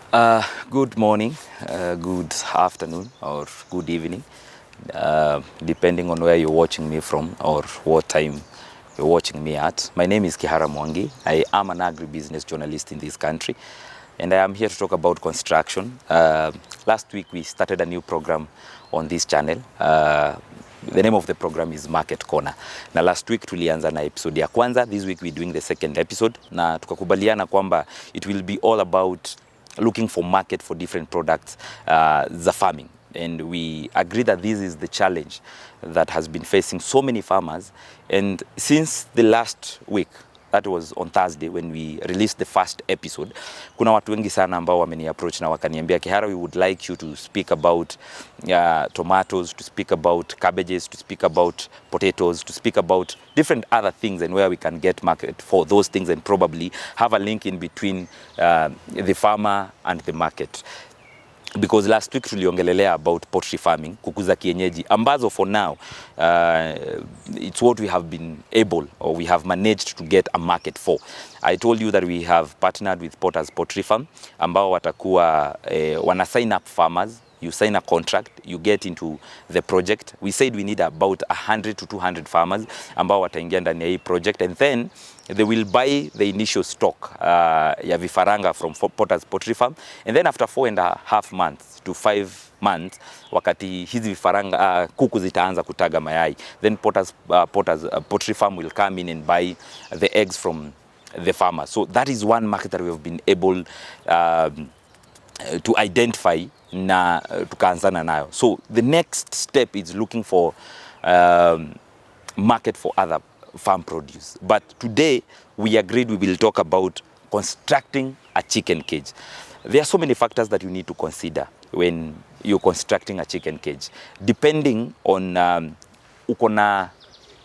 Good morning, good afternoon, or good evening, depending on where you're watching me from or what time you're watching me at. My name is Kihara Mwangi. I am an agribusiness journalist in this country, and I am here to talk about construction. Last week we started a new program on this channel. The name of the program is Market Corner. Na last week tulianza na episode ya kwanza. This week we're doing the second episode. Na tukakubaliana kwamba it will be all about looking for market for different products za farming. And we agree that this is the challenge that has been facing so many farmers. And since the last week, that was on Thursday when we released the first episode, kuna watu wengi sana ambao wameni approach na wakaniambia, Kihara, we would like you to speak about tomatoes, to speak about cabbages, to speak about potatoes, to speak about different other things and where we can get market for those things and probably have a link in between the farmer and the market. Because last week tuliongelelea about poultry farming, kukuza kienyeji, ambazo for now, it's what we have been able or we have managed to get a market for. I told you that we have partnered with Potter's Poultry Farm, ambao watakuwa wana sign up farmers. You sign a contract, you get into the project. We said we need about 100 to 200 farmers ambao wataingia ndani ya hii project, and then they will buy the initial stock ya vifaranga from Potter's Poultry Farm, and then after 4.5 months to 5 months, wakati hizi vifaranga kuku zitaanza kutaga mayai, then Potter's Poultry Farm will come in and buy the eggs from the farmer. So that is one market that we have been able to identify na tukaanzana nayo. So the next step is looking for market for other farm produce. But today we agreed we will talk about constructing a chicken cage. There are so many factors that you need to consider when you're constructing a chicken cage, depending on uko na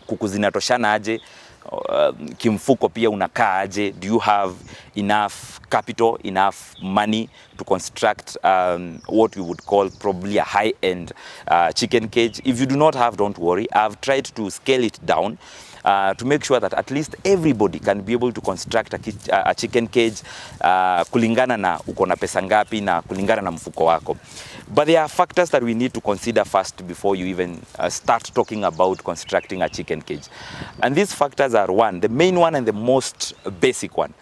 kuku zinatoshana aje, kimfuko pia unakaa aje, do you have enough capital, enough money to construct what we would call probably a high-end chicken cage. If you do not have, don't worry. I've tried to scale it down to make sure that at least everybody can be able to construct a chicken cage kulingana na uko na pesa ngapi na kulingana na mfuko wako. But there are factors that we need to consider first before you even start talking about constructing a chicken cage. And these factors are one, the main one and the most basic one,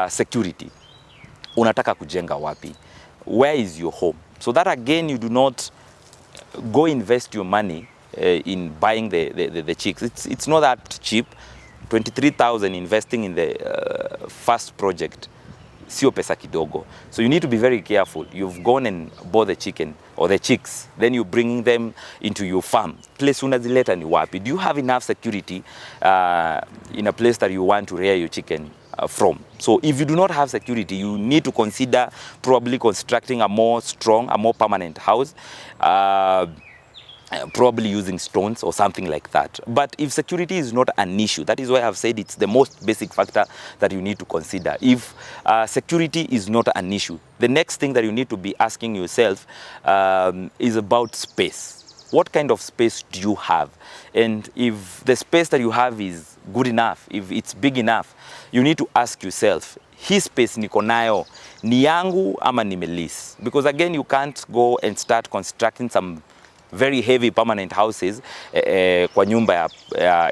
security. Unataka kujenga wapi? Where is your home? So that again, you do not go invest your money in buying the chicks. It's not that cheap. 23,000 investing in the first project, sio pesa kidogo. So you need to be very careful. You've gone and bought the chicken or the chicks, then you bring them into your farm. Place unazileta ni wapi? Do you have enough security in a place that you want to rear your chicken from? So if you do not have security, you need to consider probably constructing a more strong, a more permanent house. Probably using stones or something like that. But if security is not an issue, that is why I've said it's the most basic factor that you need to consider. If security is not an issue, the next thing that you need to be asking yourself is about space. What kind of space do you have? And if the space that you have is good enough, if it's big enough, you need to ask yourself, hii space niko nayo ni yangu ama nimelease? Because again, you can't go and start constructing some very heavy permanent houses kwa nyumba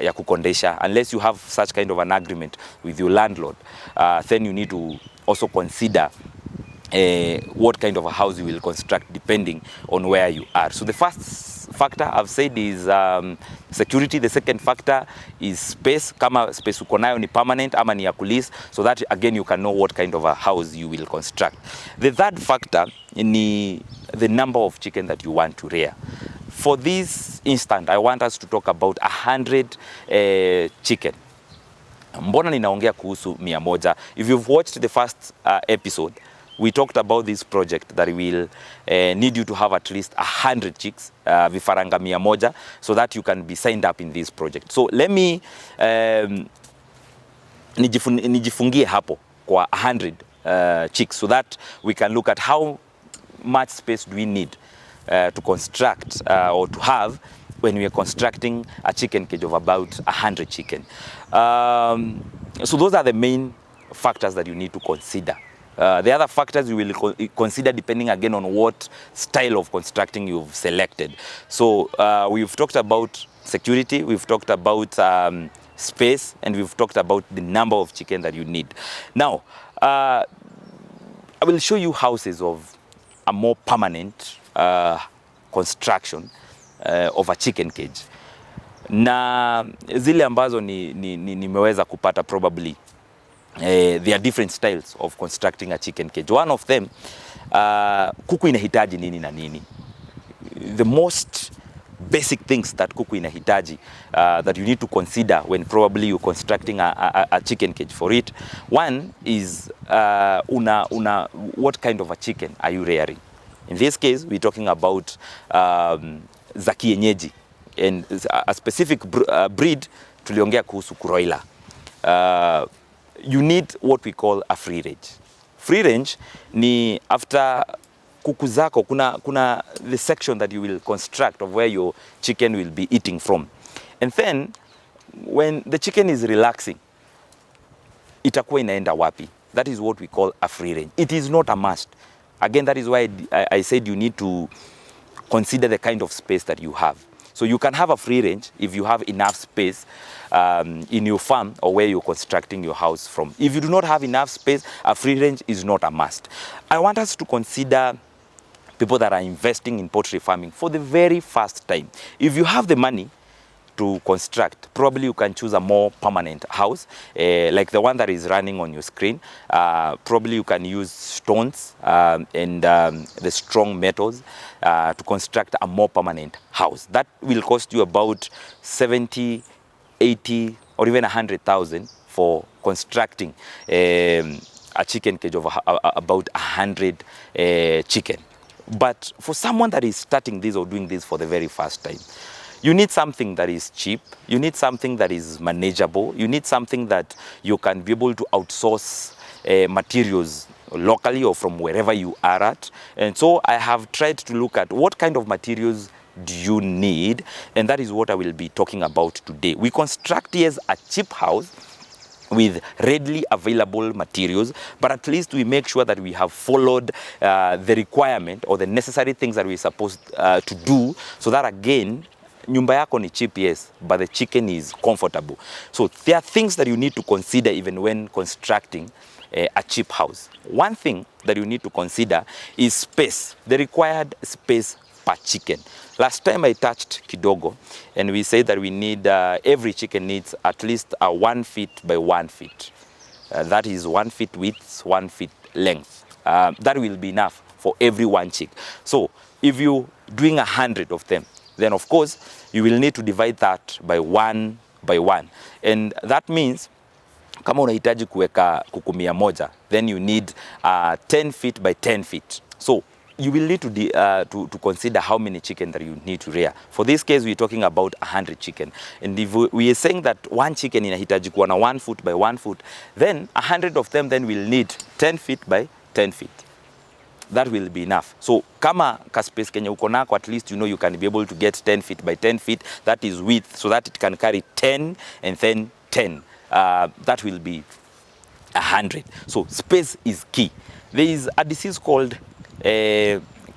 ya kukondesha, unless you have such kind of an agreement with your landlord. Then you need to also consider what kind of a house you will construct depending on where you are. So the first factor I've said is security. The second factor is space. Kama space uko nayo ni permanent ama ni ya kulease, so that again you can know what kind of a house you will construct. The third factor ni the number of chicken that you want to rear. For this instant, I want us to talk about 100 chicken. Mbona ninaongea kuhusu 100? If you've watched the first episode, we talked about this project that will need you to have at least 100 chicks, vifaranga 100, so that you can be signed up in this project. So let me nijifungie hapo kwa 100 chicks, so that we can look at how much space do we need to construct or to have when we are constructing a chicken cage of about 100 chicken. So those are the main factors that you need to consider The other factors you will consider depending again on what style of constructing you've selected. So we've talked about security, we've talked about space, and we've talked about the number of chicken that you need. Now, I will show you houses of a more permanent construction of a chicken cage. Na zile ambazo nimeweza kupata probably there are different styles of constructing a chicken cage. One of them, kuku inahitaji nini na nini. The most basic things that kuku inahitaji that you need to consider when probably you're constructing a chicken cage for it. One is what kind of a chicken are you rearing? In this case, we're talking about za kienyeji, and a specific breed tuliongea kuhusu broiler. You need what we call a free range. Free range ni after kuku zako, kuna the section that you will construct of where your chicken will be eating from. And then when the chicken is relaxing, itakuwa inaenda wapi? That is what we call a free range. It is not a must. Again, that is why I said you need to consider the kind of space that you have. So you can have a free range if you have enough space in your farm or where you're constructing your house from. If you do not have enough space, a free range is not a must. I want us to consider people that are investing in poultry farming for the very first time. If you have the money to construct, probably you can choose a more permanent house, like the one that is running on your screen. Probably you can use stones and the strong metals to construct a more permanent house. That will cost you about 70, 80, or even 100,000 for constructing a chicken cage of about 100 chicken. But for someone that is starting this or doing this for the very first time, you need something that is cheap, you need something that is manageable, you need something that you can be able to outsource materials locally or from wherever you are at. And so I have tried to look at what kind of materials do you need, and that is what I will be talking about today. We construct here's a cheap house with readily available materials, but at least we make sure that we have followed the requirement or the necessary things that we're supposed to do, so that again, nyumba yako ni cheap, yes, but the chicken is comfortable. So there are things that you need to consider even when constructing a cheap house. One thing that you need to consider is space, the required space per chicken. Last time I touched kidogo, and we said that we need, every chicken needs at least a 1 feet by 1 feet. That is 1 feet width, 1 feet length. That will be enough for every one chick. So if you're doing 100 of them, then of course you will need to divide that by one. And that means kama unahitaji kuweka kuku 100, then you need 10 feet by 10 feet. So you will need to consider how many chicken that you need to rear. For this case, we're talking about 100 chicken. And if we are saying that one chicken inahitaji kuwa na 1 foot by 1 foot, then 100 of them then will need 10 feet by 10 feet. That will be enough. So kama ka space kenya uko nako, at least you know you can be able to get 10 feet by 10 feet. That is width, so that it can carry 10 and then 10. That will be 100. So space is key. There is a disease called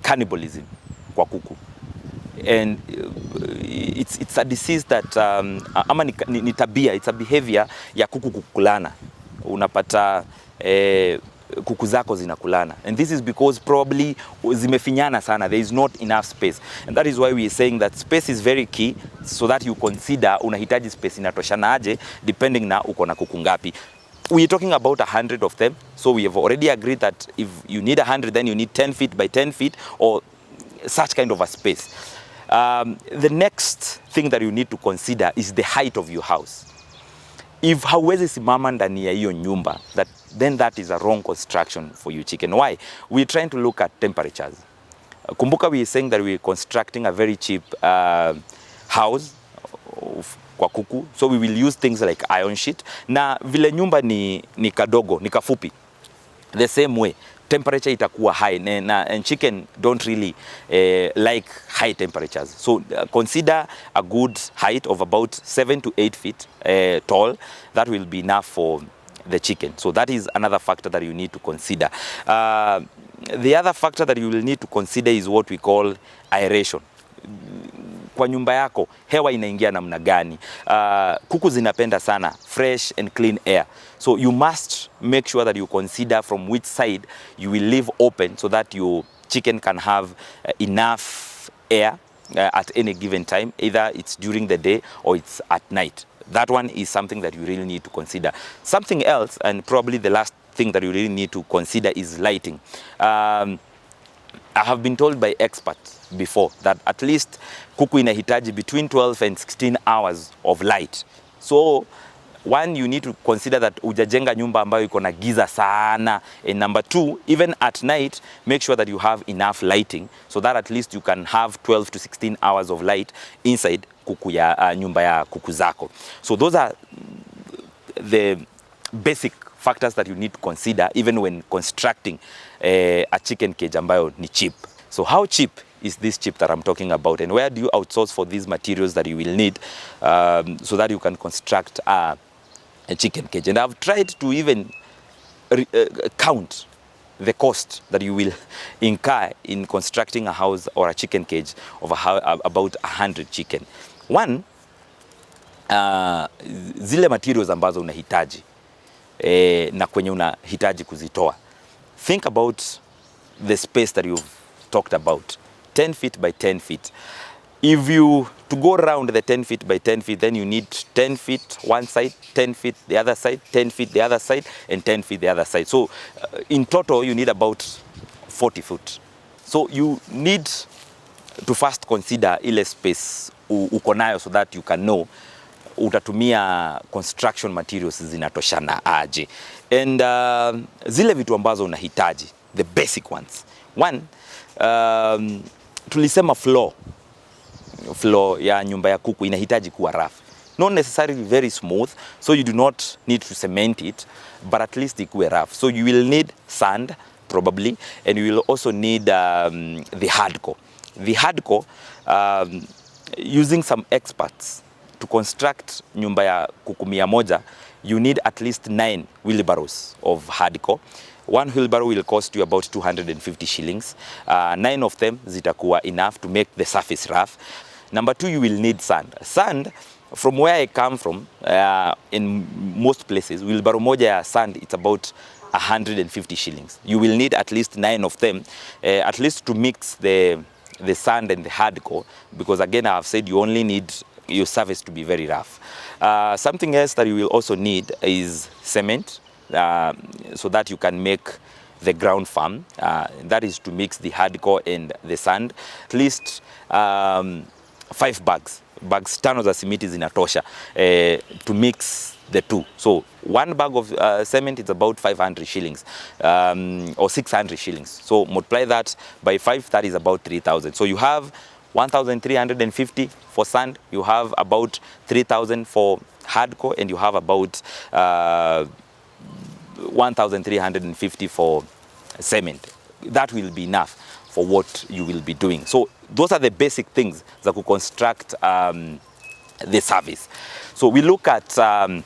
cannibalism kwa kuku, and it's a disease that ama ni tabia, it's a behavior ya kuku kukulana. Unapata kuku zako zinakulana, and this is because probably zimefinyana sana, there is not enough space. And that is why we are saying that space is very key, so that you consider unahitaji space inatoshana aje depending na uko na kuku ngapi. We are talking about 100 of them, so we have already agreed that if you need 100, then you need 10 feet by 10 feet or such kind of a space. The next thing that you need to consider is the height of your house. If hauwezi simama ndani ya hiyo nyumba, then that is a wrong construction for your chicken. Why? We're trying to look at temperatures. Kumbuka, we are saying that we're constructing a very cheap house kwa kuku, so we will use things like iron sheet. Na vile nyumba ni kadogo, ni kafupi, the same way temperature itakuwa high, and chicken don't really like high temperatures. So consider a good height of about 7 to 8 feet tall. That will be enough for the chicken. So that is another factor that you need to consider. The other factor that you will need to consider is what we call aeration. Kwa nyumba yako hewa inaingia namna gani? Kuku zinapenda sana fresh and clean air. So you must make sure that you consider from which side you will leave open so that your chicken can have enough air at any given time, either it's during the day or it's at night. That one is something that you really need to consider. Something else, and probably the last thing that you really need to consider, is lighting. I have been told by experts before that at least kuku inahitaji between 12 and 16 hours of light. So one, you need to consider that ujajenga nyumba ambayo iko na giza sana. And number two, even at night, make sure that you have enough lighting so that at least you can have 12 to 16 hours of light inside kuku ya nyumba ya kuku zako. So those are the basic factors that you need to consider even when constructing a chicken cage ambayo ni cheap. So how cheap is this chip that I'm talking about, and where do you outsource for these materials that you will need so that you can construct a chicken cage? And I've tried to even count the cost that you will incur in constructing a house or a chicken cage of about 100 chicken. One, zile materials ambazo unahitaji na kwenye unahitaji kuzitoa. Think about the space that you've talked about, 10 feet by 10 feet. If you, to go around the 10 feet by 10 feet, then you need 10 feet one side, 10 feet the other side, 10 feet the other side, and 10 feet the other side. So in total, you need about 40 foot. So you need to first consider ile space uko nayo so that you can know utatumia construction materials zinatoshana aje. And zile vitu ambazo unahitaji, the basic ones. One, tulisema floor ya nyumba ya kuku inahitaji kuwa rough. Not necessarily very smooth, so you do not need to cement it, but at least ikuwe rough. So you will need sand, probably, and you will also need the hardcore. The hardcore, using some experts, to construct nyumba ya kuku 100, you need at least 9 wheelbarrows of hardcore. One wheelbarrow will cost you about 250 shillings. 9 of them zitakuwa enough to make the surface rough. Number 2, you will need sand. Sand, from where I come from, in most places, wheelbarrow moja ya sand, it's about 150 shillings. You will need at least 9 of them, at least to mix the sand and the hardcore, because again, I have said you only need your surface to be very rough. Something else that you will also need is cement, so that you can make the ground firm. That is to mix the hardcore and the sand. At least 5 bags. Bags 5 za simiti zinatosha to mix the two. So 1 bag of cement is about 500 shillings or 600 shillings. So multiply that by 5, that is about 3,000. So you have 1,350 for sand, you have about 3,000 for hardcore, and you have about 1,350 for cement. That will be enough for what you will be doing. So those are the basic things that could construct the service. So we look at the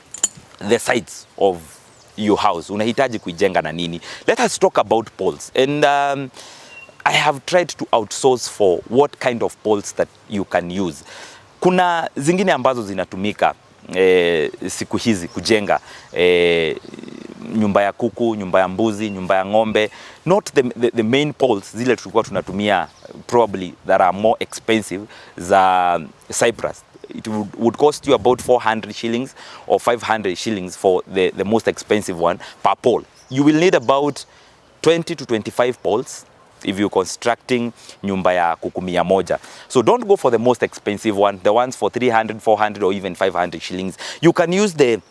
sides of your house. Unahitaji kuijenga na nini? Let us talk about poles. And I have tried to outsource for what kind of poles that you can use. Kuna zingine ambazo zinatumika siku hizi kujenga nyumba ya kuku, nyumba ya mbuzi, nyumba ya ng'ombe. Not the main poles zile tulikuwa tunatumia, probably that are more expensive, za cypress. It would cost you about 400 shillings or 500 shillings for the most expensive one per pole. You will need about 20 to 25 poles if you're constructing nyumba ya kuku 100. So don't go for the most expensive one, the ones for 300, 400 or even 500 shillings. You can use the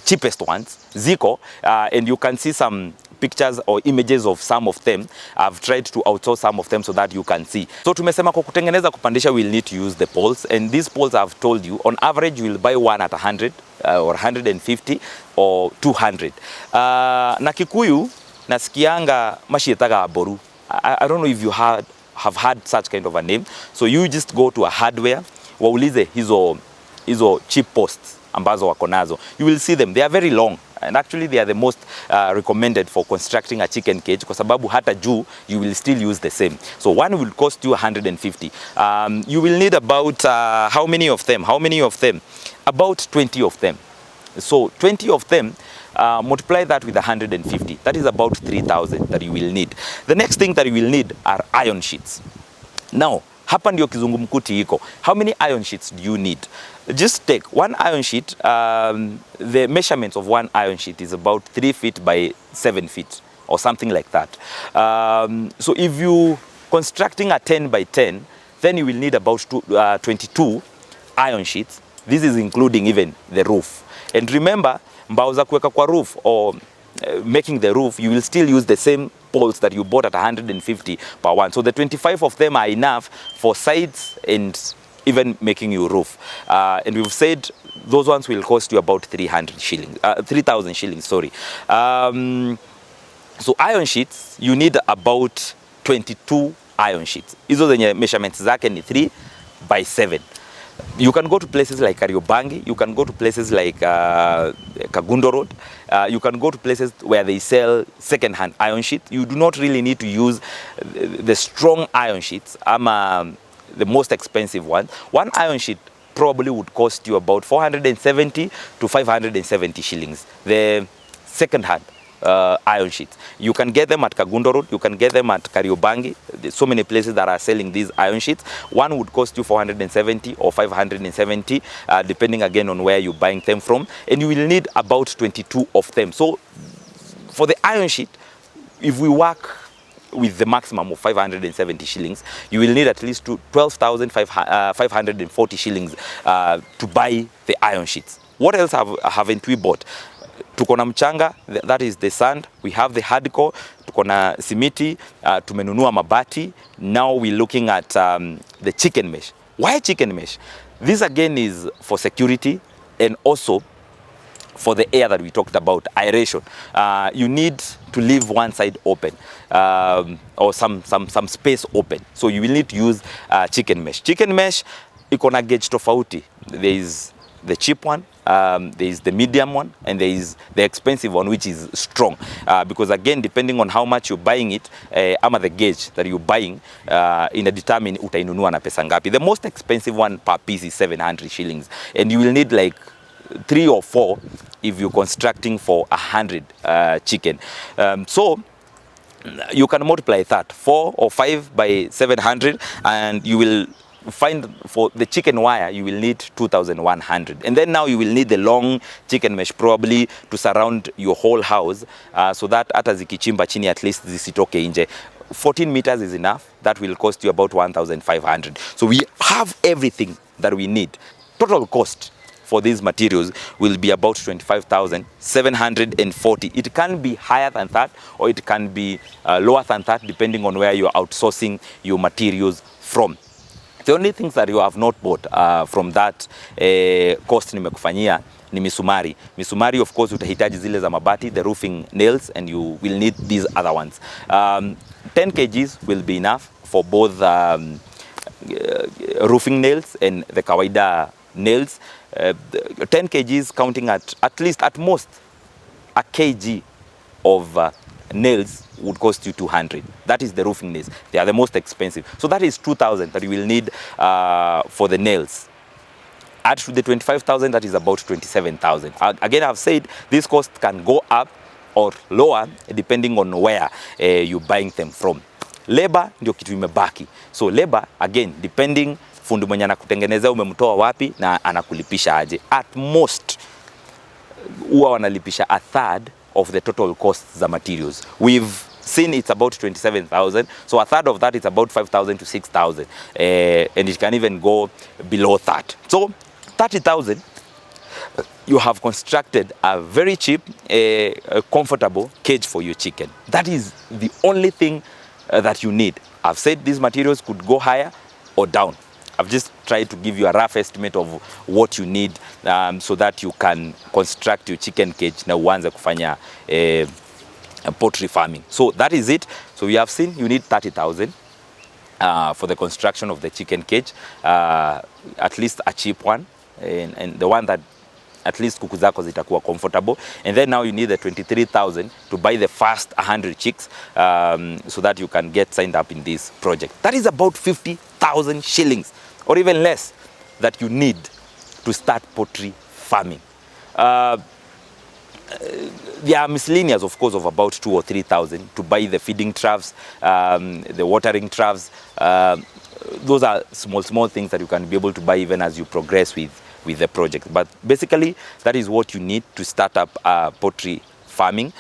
cheapest ones, Zico, and you can see some pictures or images of some of them. I've tried to outsource some of them so that you can see. So tumesema kwa kutengeneza kupandisha, we'll need to use the poles, and these poles I've told you, on average you will buy one at 100 or 150 or 200. Na Kikuyu nasikianga mashietaga aboru. I don't know if you have had such kind of a name. So you just go to a hardware, waulize hizo cheap posts ambazo wako nazo. You will see them, they are very long. And actually they are the most recommended for constructing a chicken cage, kwa sababu hata juu you will still use the same. So one will cost you 150. You will need about how many of them? About 20 of them. So 20 of them, multiply that with 150. That is about 3,000 that you will need. The next thing that you will need are iron sheets. Now, hapa ndio kizungumkuti iko. How many iron sheets do you need? Just take one iron sheet. The measurements of one iron sheet is about 3 feet by 7 feet or something like that. So if you constructing a 10 by 10, then you will need about 22 iron sheets. This is including even the roof. And remember, mbao za kuweka kwa roof or making the roof, you will still use the same poles that you bought at 150 per one. So the 25 of them are enough for sides and even making your roof. And we've said those ones will cost you about 3,000 shillings, sorry. So iron sheets, you need about 22 iron sheets. Hizo zenye measurements zake ni 3 by 7. You can go to places like Kariobangi, you can go to places like Kagundo Road, you can go to places where they sell second-hand iron sheet. You do not really need to use the strong iron sheets, the most expensive one. One iron sheet probably would cost you about 470 to 570 shillings. The second-hand iron sheets. You can get them at Kagundo Road, you can get them at Kariobangi. There's so many places that are selling these iron sheets. One would cost you 470 or 570, depending again on where you're buying them from. And you will need about 22 of them. So for the iron sheet, if we work with the maximum of 570 shillings, you will need at least 12,540 shillings to buy the iron sheets. What else haven't we bought? Tuko na mchanga, that is the sand. We have the hardcore. Tuko na simiti, tumenunua mabati. Now we're looking at the chicken mesh. Why chicken mesh? This again is for security and also for the air that we talked about, aeration. You need to leave one side open or some space open. So you will need to use chicken mesh. Chicken mesh, iko na gauge tofauti. There is the cheap one, there is the medium one, and there is the expensive one, which is strong. Because again, depending on how much you're buying it, ama the gauge that you're buying, ina determine utainunua na pesa ngapi. The most expensive one per piece is 700 shillings. And you will need like 3 or 4 if you're constructing for 100 chicken. So you can multiply that 4 or 5 by 700, and you will find for the chicken wire you will need 2,100. And then now you will need the long chicken mesh probably to surround your whole house, so that hata zikichimba chini at least zisitoke nje. 14 meters is enough. That will cost you about 1,500. So we have everything that we need. Total cost for these materials will be about 25,740. It can be higher than that, or it can be lower than that, depending on where you're outsourcing your materials from. The only things that you have not bought from that cost nimekufanyia ni misumari. Misumari, of course, utahitaji zile za mabati, the roofing nails, and you will need these other ones. 10 kgs will be enough for both roofing nails and the kawaida nails. 10 kgs counting at least, at most, a kg of nails would cost you 200. That is the roofing nails. They are the most expensive. So that is 2,000 that you will need for the nails. Add to the 25,000, that is about 27,000. Again, I've said this cost can go up or lower depending on where you're buying them from. Labor ndio kitu imebaki. So labor, again, depending fundi mwenye anakutengenezea umemtoa wapi na anakulipisha aje. At most, huwa wanalipisha a third of the total costs za materials. We've seen it's about 27,000. So a third of that is about 5,000 to 6,000. And it can even go below that. So 30,000, you have constructed a very cheap, comfortable cage for your chicken. That is the only thing that you need. I've said these materials could go higher or down. I've just tried to give you a rough estimate of what you need, so that you can construct your chicken cage na uanze kufanya poultry farming. So that is it. So we have seen you need 30,000 for the construction of the chicken cage, at least a cheap one, and the one that at least kuku zako zitakuwa comfortable. And then now you need the 23,000 to buy the first 100 chicks so that you can get signed up in this project. That is about 50,000 shillings or even less that you need to start poultry farming. There are miscellaneous, of course, of about 2,000 or 3,000 to buy the feeding troughs, the watering troughs. Those are small things that you can be able to buy even as you progress with the project. But basically, that is what you need to start up poultry farming.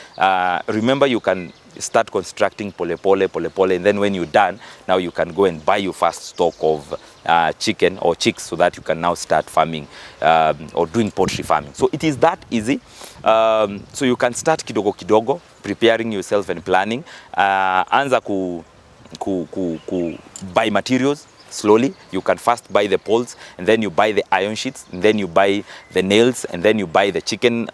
Remember, you can start constructing pole, and then when you're done, now you can go and buy your first stock of chicken or chicks so that you can now start farming or doing poultry farming. So it is that easy. So you can start kidogo kidogo, preparing yourself and planning. Anza ku buy materials slowly. You can first buy the poles, and then you buy the iron sheets, and then you buy the nails, and then you buy the chicken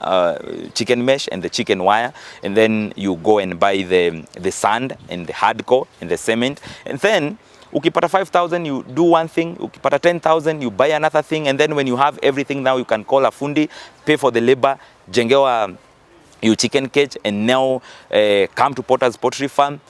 mesh and the chicken wire, and then you go and buy the sand and the hardcore and the cement, and then ukipata 5,000 you do one thing, ukipata 10,000 you buy another thing, and then when you have everything, now you can call a fundi, pay for the labor, jengewa your chicken cage, and now come to Potter's Poultry Farm,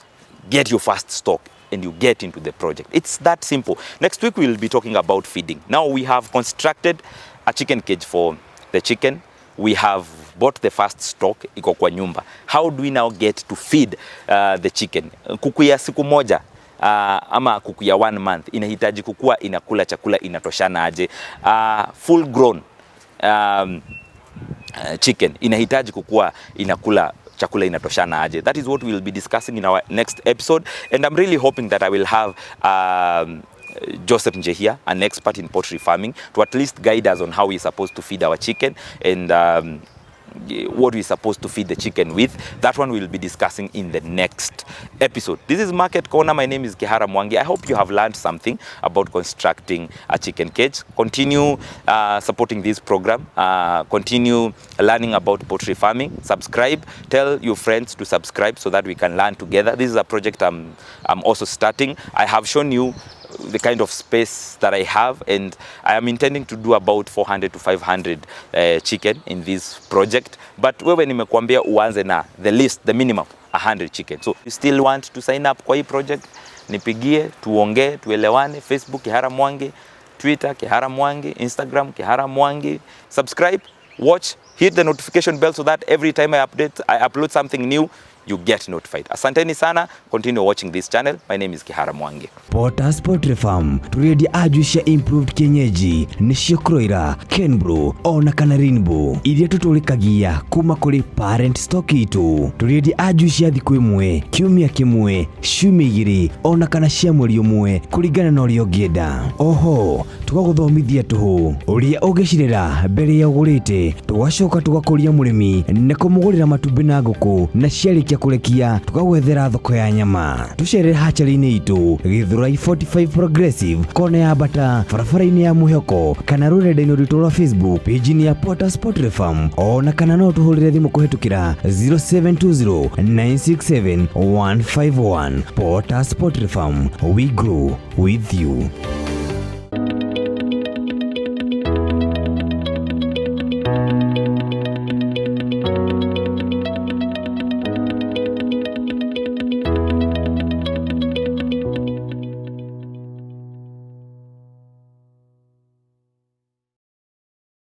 get your first stock, and you get into the project. It's that simple. Next week we'll be talking about feeding. Now we have constructed a chicken cage for the chicken. We have bought the first stock, iko kwa nyumba. How do we now get to feed the chicken? Kuku ya siku moja ama kuku ya 1 month inahitaji kukua inakula chakula inatoshana aje? Full grown chicken inahitaji kukua inakula chakula inatoshana aje? That is what we'll be discussing in our next episode, and I'm really hoping that I will have Joseph Njehia, an expert in poultry farming, to at least guide us on how we're supposed to feed our chicken and what we're supposed to feed the chicken with. That one we'll be discussing in the next episode. This is Market Corner. My name is Kihara Mwangi. I hope you have learned something about constructing a chicken cage. Continue supporting this program. Continue learning about poultry farming. Subscribe. Tell your friends to subscribe so that we can learn together. This is a project I'm also starting. I have shown you the kind of space that I have, and I am intending to do about 400 to 500 chicken in this project. But wewe nimekuambia uanze na the minimum 100 chicken. So you still want to sign up kwa hii project, nipigie, tuongee, tuelewane. Facebook Kihara Mwangi, Twitter Kihara Mwangi, Instagram Kihara Mwangi. Subscribe, watch, hit the notification bell so that every time I upload something new, you get notified. Asanteni sana. Continue watching this channel. My name is Kihara Mwangi. Potter's Poultry Farm turedi ajusha improved kienyeji nisho kroira Kenbro ona kana Rainbow iria tutulikagia kuma kuri parent stock itu turedi ajusha thiku imwe kiumia kimwe ciumia igiri ona kana cia mweri umwe kuringana na uria ungienda. Oho tugaguthomithia tuhu uria ugicirira mbere ya ugurite tugacoka tugakuria murimi ne kumugurira matumbi na nguku na ciarĩkia kurekia tukagwethera thoko ya nyama. Tucerere hachari-inĩ itu Githurai 45 Progressive kona ya Bata barabara-inĩ ya Muhoko kana rũrenda-inĩ rwitũ rwa Facebook page-inĩ ya Potter's Poultry Farm ona kana no tuhũrĩre thimũ kũhetũkĩra 0720 967 151. Potter's Poultry Farm, we grow with you.